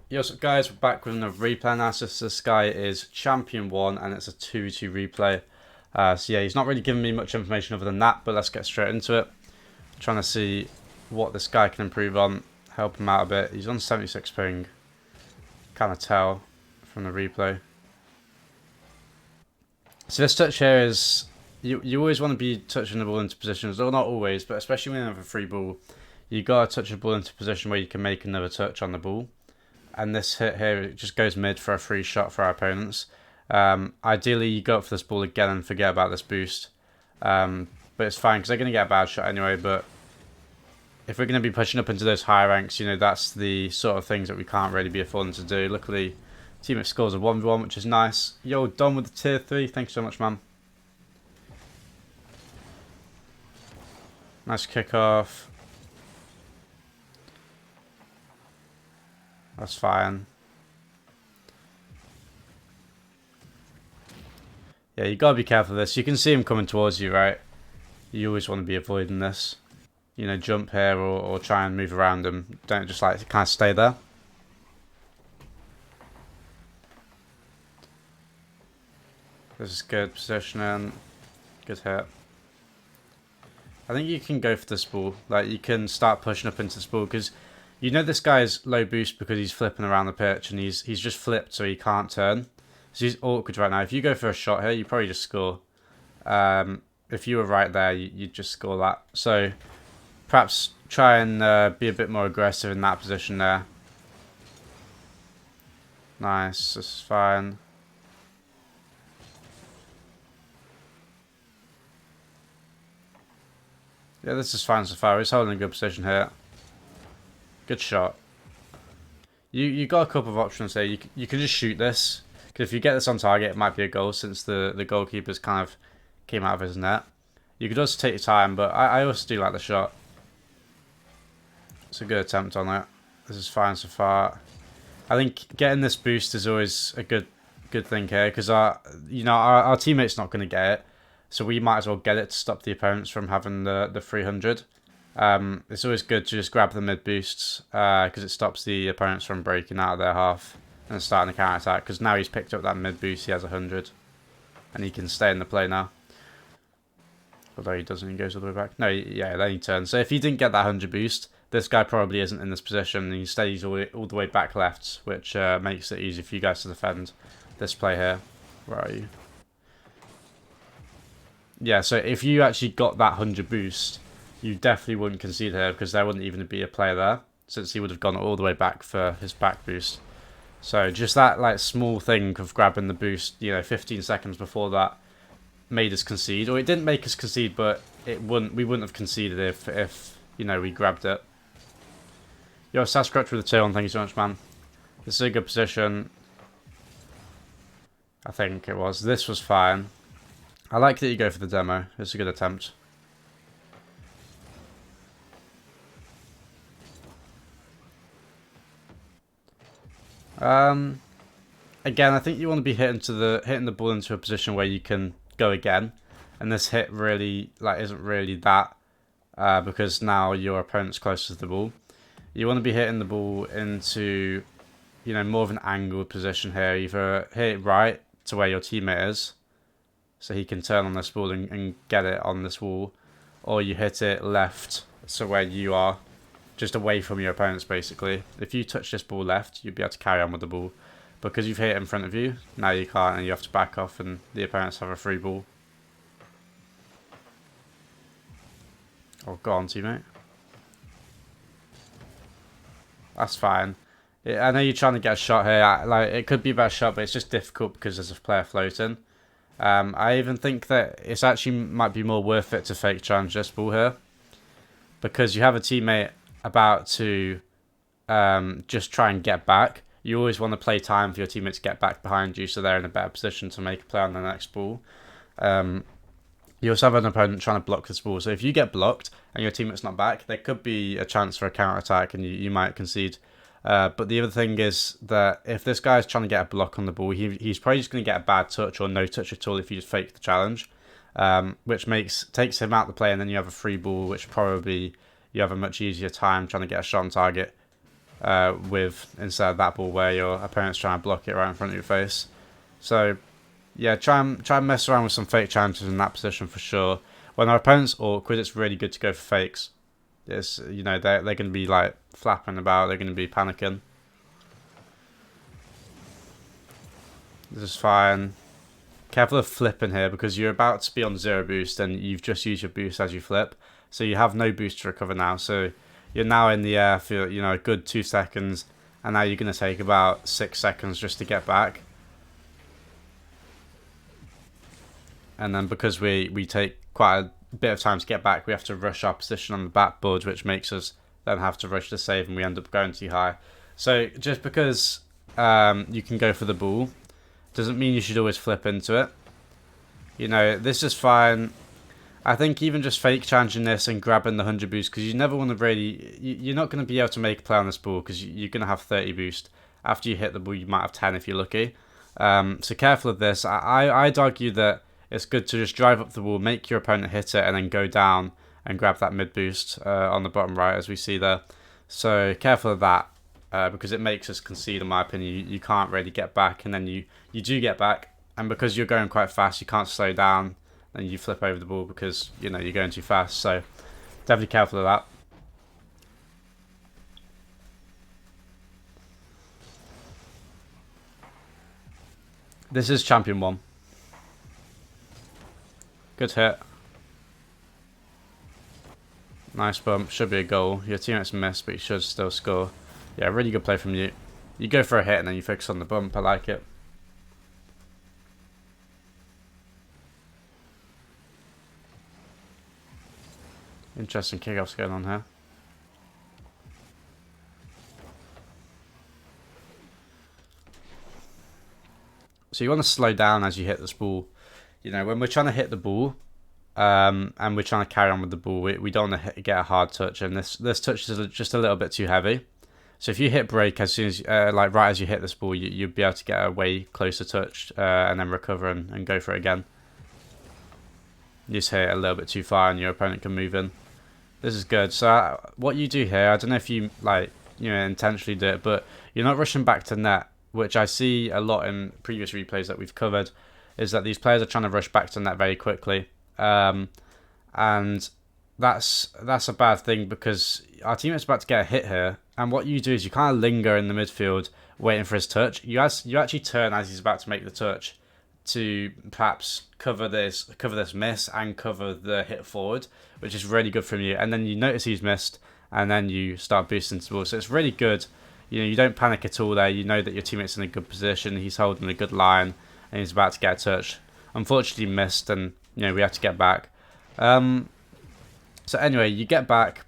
Yes, guys, we're back with another replay analysis. This guy is Champion 1 and it's a 2v2 replay. So yeah, he's not really giving me much information other than that, but let's get straight into it. Trying to see what this guy can improve on, help him out a bit. He's on 76 ping, kind of tell from the replay. So this touch here is, you always want to be touching the ball into positions, or not always, but especially when you have a free ball, you got to touch the ball into a position where you can make another touch on the ball. And this hit here, it just goes mid for a free shot for our opponents. Ideally, you go up for this ball again and forget about this boost. But it's fine, because they're going to get a bad shot anyway. But if we're going to be pushing up into those higher ranks, you know, that's the sort of things that we can't really be affording to do. Luckily, teammate scores a 1v1, which is nice. Yo, done with the tier 3. Thanks so much, man. Nice kickoff. That's fine. Yeah, you gotta be careful of this. You can see him coming towards you, right? You always want to be avoiding this. You know, jump here or try and move around him. Don't just like kind of stay there. This is good positioning. Good hit. I think you can go for this ball. Like, you can start pushing up into this ball because you know this guy's low boost because he's flipping around the pitch and he's just flipped so he can't turn. So he's awkward right now. If you go for a shot here, you probably just score. If you were right there, you'd just score that. So perhaps try and be a bit more aggressive in that position there. Nice, this is fine. Yeah, this is fine so far. He's holding a good position here. Good shot. You got a couple of options here. You can just shoot this. Because if you get this on target, it might be a goal since the goalkeeper's kind of came out of his net. You could also take your time, but I also do like the shot. It's a good attempt on it. This is fine so far. I think getting this boost is always a good thing here because our teammate's not going to get it, so we might as well get it to stop the opponents from having the 300. It's always good to just grab the mid boosts because it stops the opponents from breaking out of their half and starting the counter attack. Because now he's picked up that mid boost, he has 100, and he can stay in the play now. Although he doesn't, he goes all the way back. No, yeah, then he turns. So if he didn't get that 100 boost, this guy probably isn't in this position, and instead he's all the way back left, which makes it easy for you guys to defend this play here. Where are you? Yeah, so if you actually got that 100 boost, you definitely wouldn't concede here because there wouldn't even be a player there, since he would have gone all the way back for his back boost. So just that like small thing of grabbing the boost, you know, 15 seconds before that made us concede, or it didn't make us concede, but we wouldn't have conceded if you know we grabbed it. Yo, Sasquatch with the tail on, thank you so much, man. This is a good position. I think it was. This was fine. I like that you go for the demo. It's a good attempt. Again, I think you want to be hitting the ball into a position where you can go again, and this hit really isn't really that because now your opponent's closer to the ball. You want to be hitting the ball into, you know, more of an angled position here. Either hit it right to where your teammate is, so he can turn on this ball and get it on this wall, or you hit it left, so where you are, just away from your opponents basically. If you touch this ball left, you'd be able to carry on with the ball. Because you've hit it in front of you, now you can't and you have to back off and the opponents have a free ball. Oh, go on, teammate. That's fine. I know you're trying to get a shot here. Like, it could be a better shot, but it's just difficult because there's a player floating. I even think that it's actually might be more worth it to fake challenge this ball here, because you have a teammate about to just try and get back. You always want to play time for your teammate to get back behind you so they're in a better position to make a play on the next ball. You also have an opponent trying to block this ball. So if you get blocked and your teammate's not back, there could be a chance for a counter attack and you might concede. But the other thing is that if this guy is trying to get a block on the ball, he's probably just going to get a bad touch or no touch at all if you just fake the challenge, which takes him out of the play, and then you have a free ball, which probably you have a much easier time trying to get a shot on target. with instead of that ball where your opponent's trying to block it right in front of your face. So yeah, try and mess around with some fake challenges in that position for sure. When our opponent's awkward, it's really good to go for fakes. It's, you know, they're going to be like flapping about, they're going to be panicking. This is fine. Careful of flipping here because you're about to be on 0 boost and you've just used your boost as you flip. So you have no boost to recover now. So you're now in the air for, you know, a good 2 seconds. And now you're going to take about 6 seconds just to get back. And then because we take quite a bit of time to get back, we have to rush our position on the backboard, which makes us then have to rush the save and we end up going too high. So just because you can go for the ball doesn't mean you should always flip into it. You know, this is fine. I think even just fake challenging this and grabbing the 100 boost, because you never want to really... You're not going to be able to make a play on this ball because you're going to have 30 boost. After you hit the ball, you might have 10 if you're lucky. So careful of this. I'd argue that it's good to just drive up the ball, make your opponent hit it, and then go down and grab that mid boost on the bottom right, as we see there. So careful of that. Because it makes us concede, in my opinion. You can't really get back, and then you do get back, and because you're going quite fast, you can't slow down, and you flip over the ball because, you know, you're going too fast. So definitely careful of that. This is champion 1. Good hit. Nice bump. Should be a goal. Your teammate's missed, but you should still score. Yeah, really good play from you. You go for a hit and then you focus on the bump. I like it. Interesting kickoffs going on here. So you want to slow down as you hit this ball. You know, when we're trying to hit the ball, and we're trying to carry on with the ball, we don't want to get a hard touch, and this touch is just a little bit too heavy. So if you hit break as soon as, like right as you hit this ball, you'll be able to get a way closer touch and then recover and go for it again. You just hit it a little bit too far and your opponent can move in. This is good. So what you do here, I don't know if you intentionally do it, but you're not rushing back to net, which I see a lot in previous replays that we've covered, is that these players are trying to rush back to net very quickly. And that's a bad thing because our teammate's about to get a hit here, and what you do is you kind of linger in the midfield waiting for his touch. You actually turn as he's about to make the touch to perhaps cover this miss and cover the hit forward, which is really good from you. And then you notice he's missed, and then you start boosting to the ball. So it's really good. You know, you don't panic at all there. You know that your teammate's in a good position. He's holding a good line, and he's about to get a touch. Unfortunately, missed, and we have to get back. So anyway, you get back.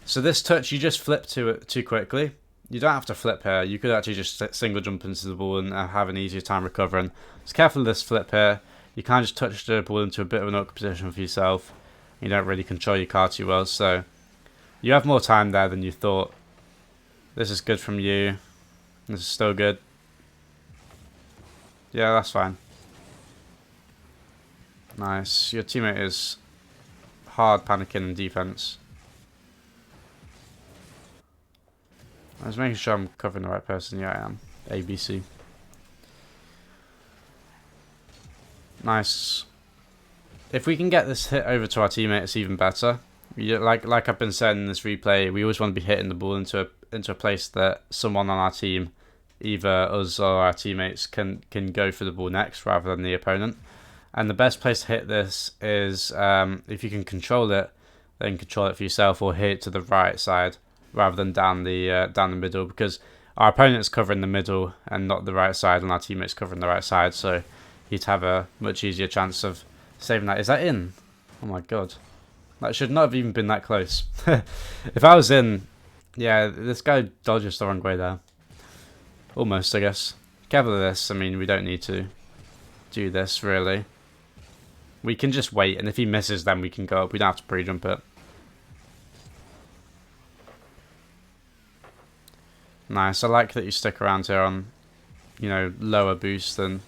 So this touch, you just flip to it too quickly. You don't have to flip here. You could actually just single jump into the ball and have an easier time recovering. So careful of this flip here. You can't just touch the ball into a bit of an awkward position for yourself. You don't really control your car too well, so you have more time there than you thought. This is good from you. This is still good. Yeah, that's fine. Nice. Your teammate is hard panicking in defense. I was making sure I'm covering the right person. Yeah, I am. ABC. Nice. If we can get this hit over to our teammate, it's even better. Like I've been saying in this replay, we always want to be hitting the ball into a place that someone on our team, either us or our teammates, can go for the ball next rather than the opponent. And the best place to hit this is if you can control it, then control it for yourself or hit it to the right side rather than down the middle, because our opponent's covering the middle and not the right side, and our teammate's covering the right side, so he'd have a much easier chance of saving that. Is that in? Oh my god. That should not have even been that close. If I was in, yeah, this guy dodges the wrong way there. Almost, I guess. Careful of this. I mean, we don't need to do this, really. We can just wait, and if he misses, then we can go up. We don't have to pre-jump it. Nice. I like that you stick around here on, lower boost than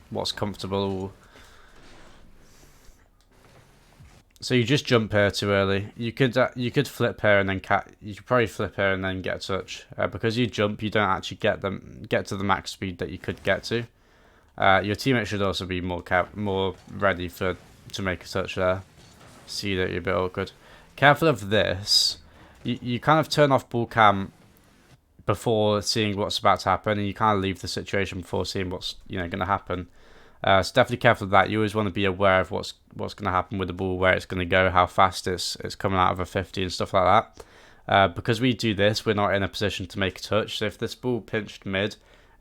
what's comfortable. So you just jump here too early. You could flip here and then you could probably flip here and then get a touch. Because you jump, you don't actually get to the max speed that you could get to. Your teammate should also be more ready to make a touch there. See that you're a bit awkward. Careful of this. You kind of turn off ball cam before seeing what's about to happen, and you kind of leave the situation before seeing what's going to happen. So definitely careful of that. You always want to be aware of what's going to happen with the ball, where it's going to go, how fast it's coming out of a 50 and stuff like that. Because we do this, we're not in a position to make a touch. So if this ball pinched mid,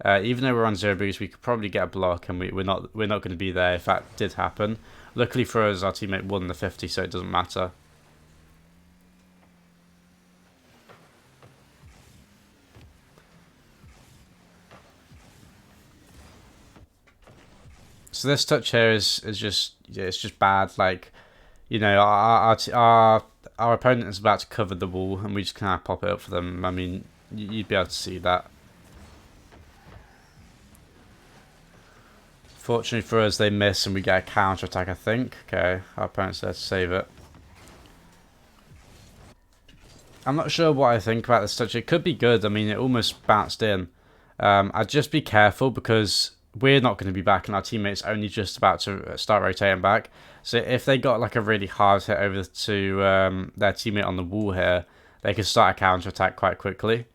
even though we're on 0 boost, we could probably get a block, and we're not going to be there if that did happen. Luckily for us, our teammate won the 50, so it doesn't matter. So this touch here is just it's just bad. Like, our opponent is about to cover the wall, and we just kind of pop it up for them. I mean, you'd be able to see that. Fortunately for us, they miss and we get a counter attack, I think. Okay, our opponent's there to save it. I'm not sure what I think about this touch. It could be good. I mean, it almost bounced in. I'd just be careful because we're not going to be back and our teammate's only just about to start rotating back. So if they got like a really hard hit over to their teammate on the wall here, they could start a counter attack quite quickly.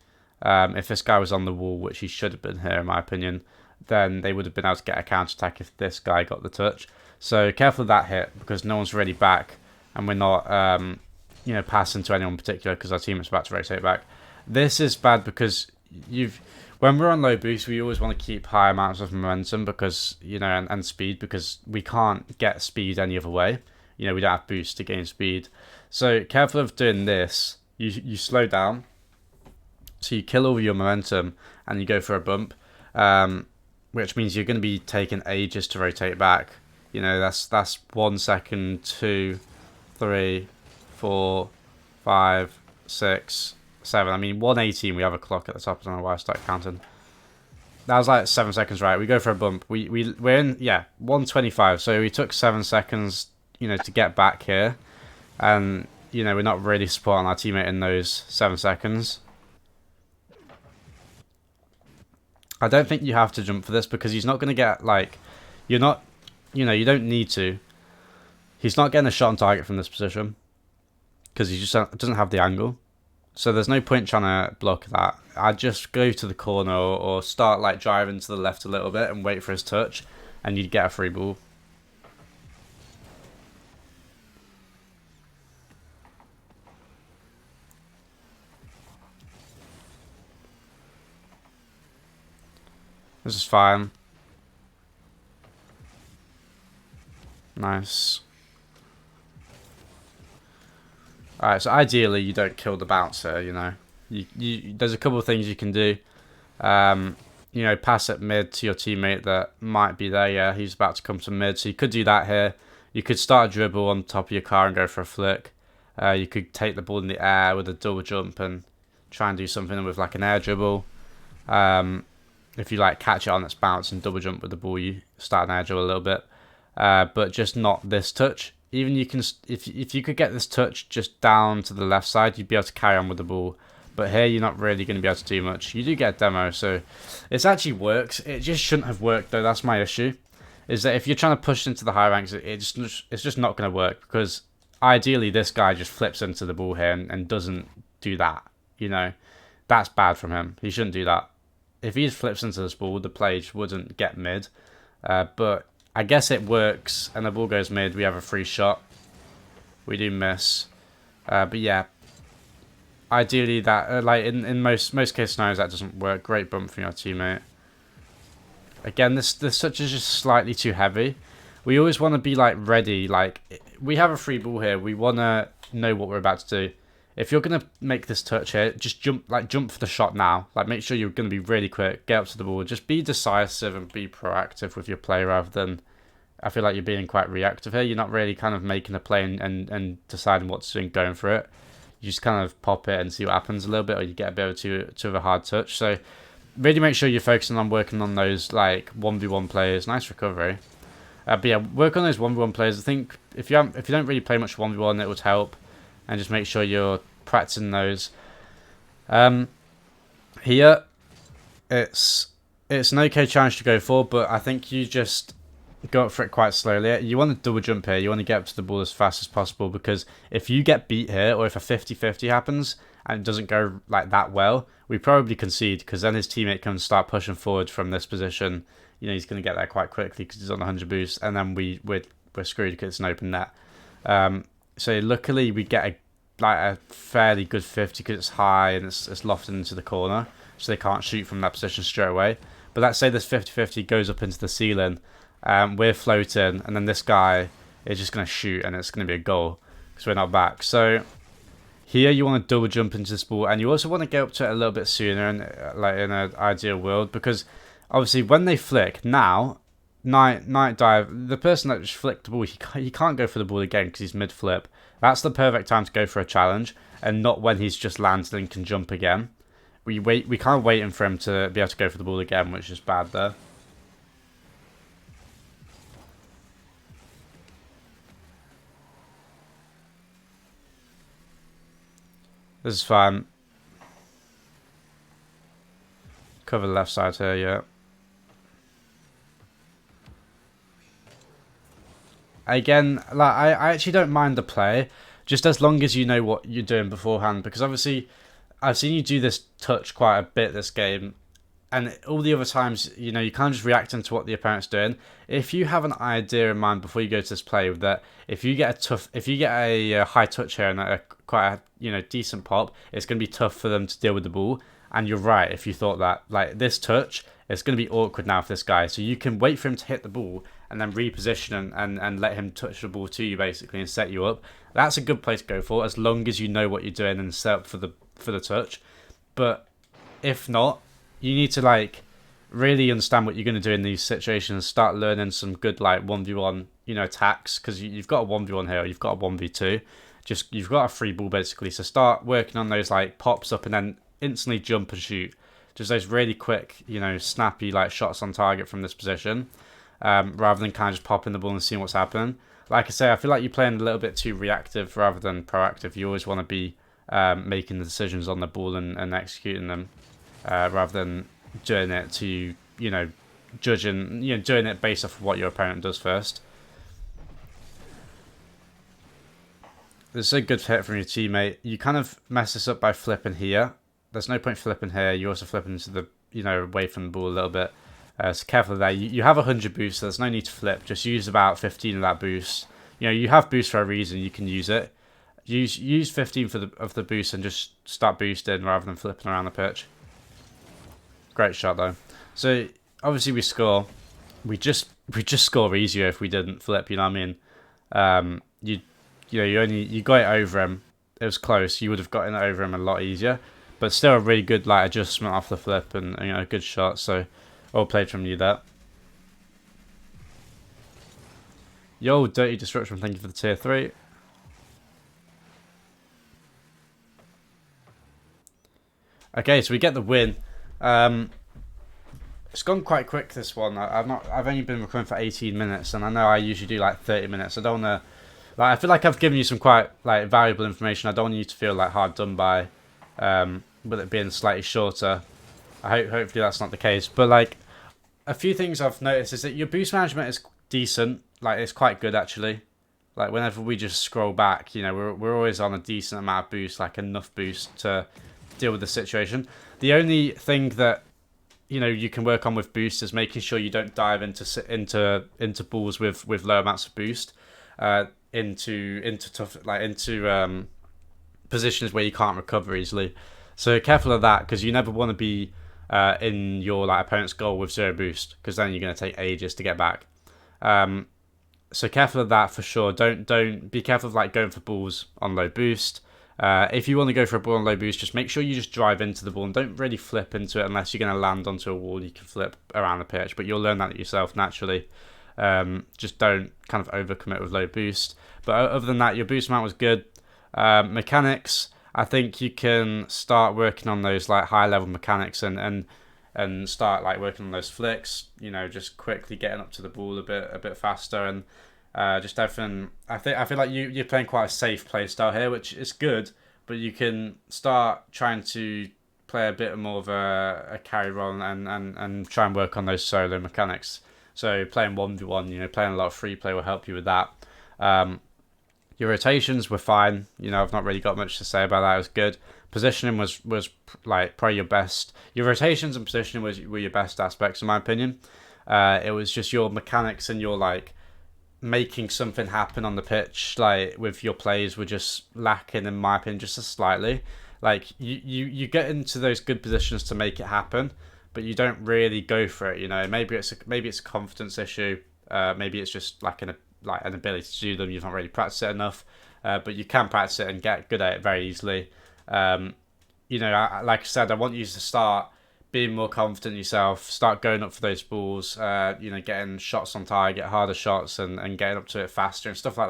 If this guy was on the wall, which he should have been here in my opinion, then they would have been able to get a counter attack if this guy got the touch. So careful of that hit because no one's really back and we're not passing to anyone particular because our teammate's about to rotate back. This is bad because when we're on low boost, we always want to keep high amounts of momentum because and speed, because we can't get speed any other way. We don't have boost to gain speed. So careful of doing this. You slow down, so you kill all your momentum and you go for a bump, which means you're going to be taking ages to rotate back. That's 1 second, 2, 3, 4, 5, 6, 7. I mean, 118. We have a clock at the top. I don't know why I started counting. That was like 7 seconds, right? We go for a bump. We're in 125. So we took 7 seconds, to get back here, and we're not really supporting our teammate in those 7 seconds. I don't think you have to jump for this because he's not going to get you don't need to. He's not getting a shot on target from this position because he just doesn't have the angle. So there's no point trying to block that. I'd just go to the corner or start driving to the left a little bit and wait for his touch, and you'd get a free ball. This is fine. Nice. Alright, so ideally you don't kill the bouncer, there's a couple of things you can do. Pass it mid to your teammate that might be there. Yeah, he's about to come to mid, so you could do that here. You could start a dribble on top of your car and go for a flick. You could take the ball in the air with a double jump and try and do something with an air dribble. If you catch it on its bounce and double jump with the ball, you start an air dribble a little bit. But just not this touch. Even you can, if you could get this touch just down to the left side, you'd be able to carry on with the ball. But here, you're not really going to be able to do much. You do get a demo, so it actually works. It just shouldn't have worked, though. That's my issue. Is that if you're trying to push into the high ranks, it's just not going to work. Because ideally, this guy just flips into the ball here and doesn't do that. That's bad from him. He shouldn't do that. If he just flips into this ball, the play just wouldn't get mid. But I guess it works, and the ball goes mid. We have a free shot. We do miss. But yeah, ideally that in most case scenarios that doesn't work. Great bump from your teammate. Again, this touch is just slightly too heavy. We always want to be ready. We have a free ball here. We want to know what we're about to do. If you're gonna make this touch here, just jump for the shot now. Make sure you're gonna be really quick. Get up to the ball. Just be decisive and be proactive with your play rather than. I feel like you're being quite reactive here. You're not really kind of making a play and deciding what to do and going for it. You just kind of pop it and see what happens a little bit, or you get a bit of a hard touch. So really make sure you're focusing on working on those 1v1 players. Nice recovery. But yeah, work on those 1v1 players. I think if you don't really play much 1v1, it would help, and just make sure you're practicing those. Here, it's an okay challenge to go for, but I think you just go up for it quite slowly. You want to double jump here. You want to get up to the ball as fast as possible, because if you get beat here, or if a 50-50 happens and it doesn't go like that well, we probably concede, because then his teammate can start pushing forward from this position. You know, he's going to get there quite quickly because he's on 100 boost, and then we're screwed because it's an open net. So luckily we get a fairly good 50 because it's high and it's lofted into the corner, so they can't shoot from that position straight away. But let's say this 50-50 goes up into the ceiling, we're floating, and then this guy is just going to shoot, and it's going to be a goal because we're not back. So here you want to double jump into this ball, and you also want to get up to it a little bit sooner, and like in an ideal world, because obviously when they flick now, night dive, the person that just flicked the ball, he can't go for the ball again because he's mid flip. That's the perfect time to go for a challenge, and not when he's just landed and can jump again. We can't wait for him to be able to go for the ball again, which is bad there. This is fine. Cover the left side here, yeah. Again, like I actually don't mind the play, just as long as you know what you're doing beforehand, because obviously I've seen you do this touch quite a bit this game, and all the other times, you know, you can't just react into what the opponent's doing. If you have an idea in mind before you go to this play, that if you get a high touch here and quite a decent pop, it's going to be tough for them to deal with the ball. And you're right if you thought that, like this touch, it's going to be awkward now for this guy. So you can wait for him to hit the ball and then reposition and let him touch the ball to you basically and set you up. That's a good place to go for, as long as you know what you're doing and set up for the touch. But if not, you need to like really understand what you're going to do in these situations. Start learning some good like 1v1 attacks, because you've got a 1v1 here, you've got a 1v2. Just you've got a free ball basically. So start working on those like pops up and then instantly jump and shoot. Just those really quick, snappy like shots on target from this position, rather than kind of just popping the ball and seeing what's happening. Like I say, I feel like you're playing a little bit too reactive rather than proactive. You always want to be making the decisions on the ball and executing them, rather than doing it to, judging, doing it based off of what your opponent does first. This is a good hit from your teammate. You kind of mess this up by flipping here. There's no point flipping here. You also flip into the, away from the ball a little bit. So careful there. You have 100 boost, so there's no need to flip. Just use about 15 of that boost. You have boost for a reason. You can use it. Use 15 of the boost and just start boosting rather than flipping around the pitch. Great shot though. So obviously we score. We just score easier if we didn't flip. You know what I mean? You got it over him. It was close. You would have gotten it over him a lot easier. But still a really good like adjustment off the flip and a good shot. So well played from you there. Yo, Dirty Destruction, thank you for the tier 3. Okay, so we get the win. It's gone quite quick, this one. I've only been recording for 18 minutes, and I know I usually do like 30 minutes. I don't want to, I feel like I've given you some quite like valuable information. I don't want you to feel like hard done by, with it being slightly shorter. Hopefully that's not the case. But like a few things I've noticed is that your boost management is decent. Like it's quite good actually. Like whenever we just scroll back, we're always on a decent amount of boost, like enough boost to deal with the situation. The only thing that you can work on with boost is making sure you don't dive into balls with low amounts of boost, into positions where you can't recover easily. So careful of that, because you never want to be in your opponent's goal with 0 boost, because then you're going to take ages to get back. So careful of that for sure. Don't be careful of going for balls on low boost. If you want to go for a ball on low boost, just make sure you just drive into the ball and don't really flip into it unless you're going to land onto a wall. You can flip around the pitch, but you'll learn that yourself naturally. Just don't kind of overcommit with low boost. But other than that, your boost amount was good. Mechanics, I think you can start working on those high level mechanics and start working on those flicks. Just quickly getting up to the ball a bit faster, and Just everything. I feel like you're playing quite a safe play style here, which is good. But you can start trying to play a bit more of a carry role and try and work on those solo mechanics. So playing 1v1, playing a lot of free play will help you with that. Your rotations were fine. I've not really got much to say about that. It was good. Positioning was like probably your best. Your rotations and positioning were your best aspects in my opinion. It was just your mechanics and your like making something happen on the pitch, like with your plays, were just lacking in my opinion, just slightly. Like you get into those good positions to make it happen, but you don't really go for it. Maybe it's a confidence issue. Maybe it's just like an ability to do them. You've not really practiced it enough, but you can practice it and get good at it very easily. Like I said, I want you to start being more confident in yourself, start going up for those balls, getting shots on target, harder shots, and getting up to it faster and stuff like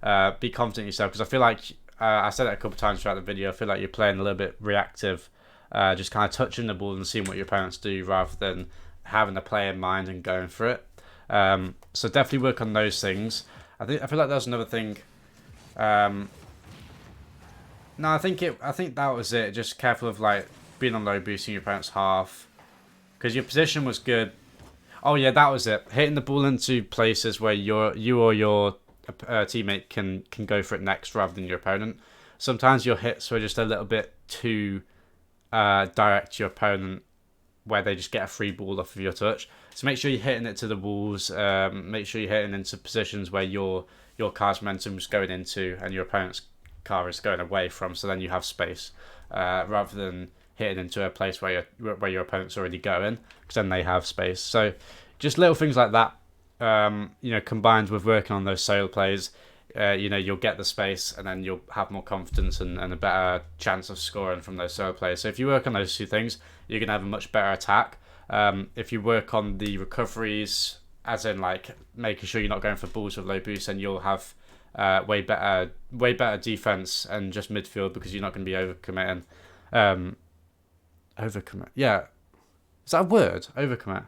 that. Be confident in yourself, because I feel like, I said it a couple of times throughout the video, I feel like you're playing a little bit reactive, just kind of touching the ball and seeing what your opponents do rather than having the play in mind and going for it. So definitely work on those things. I feel like there's another thing. No, I think that was it. Just careful of like being on low boosting your opponent's half, because your position was good. Oh yeah, that was it. Hitting the ball into places where you or your teammate can go for it next rather than your opponent. Sometimes your hits were just a little bit too direct to your opponent, where they just get a free ball off of your touch. So make sure you're hitting it to the walls. Make sure you're hitting into positions where your car's momentum is going into and your opponent's car is going away from. So then you have space, rather than hitting into a place where your opponent's already going, because then they have space. So just little things like that, combined with working on those solo plays, you'll get the space and then you'll have more confidence and a better chance of scoring from those solo plays. So if you work on those two things, you're going to have a much better attack. If you work on the recoveries, as in like making sure you're not going for balls with low boost, then you'll have way better defense and just midfield, because you're not going to be overcommitting. Overcommit. Yeah. Is that a word? Overcommit.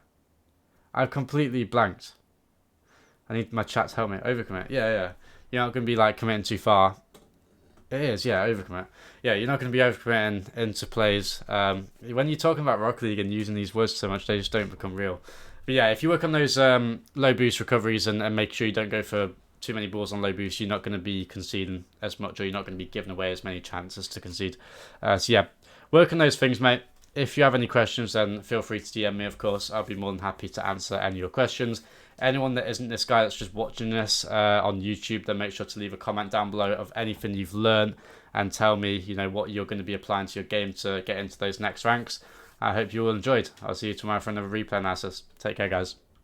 I've completely blanked. I need my chat to help me. Overcommit. Yeah. You're not going to be like committing too far. It is, yeah, overcommit. Yeah, you're not going to be overcommitting into plays. When you're talking about Rocket League and using these words so much, they just don't become real. But yeah, if you work on those low boost recoveries and make sure you don't go for too many balls on low boost, you're not going to be conceding as much, or you're not going to be giving away as many chances to concede. So yeah, work on those things, mate. If you have any questions, then feel free to DM me, of course. I'll be more than happy to answer any of your questions. Anyone that isn't this guy that's just watching this on YouTube, then make sure to leave a comment down below of anything you've learned and tell me, what you're going to be applying to your game to get into those next ranks. I hope you all enjoyed. I'll see you tomorrow for another replay analysis. Take care, guys.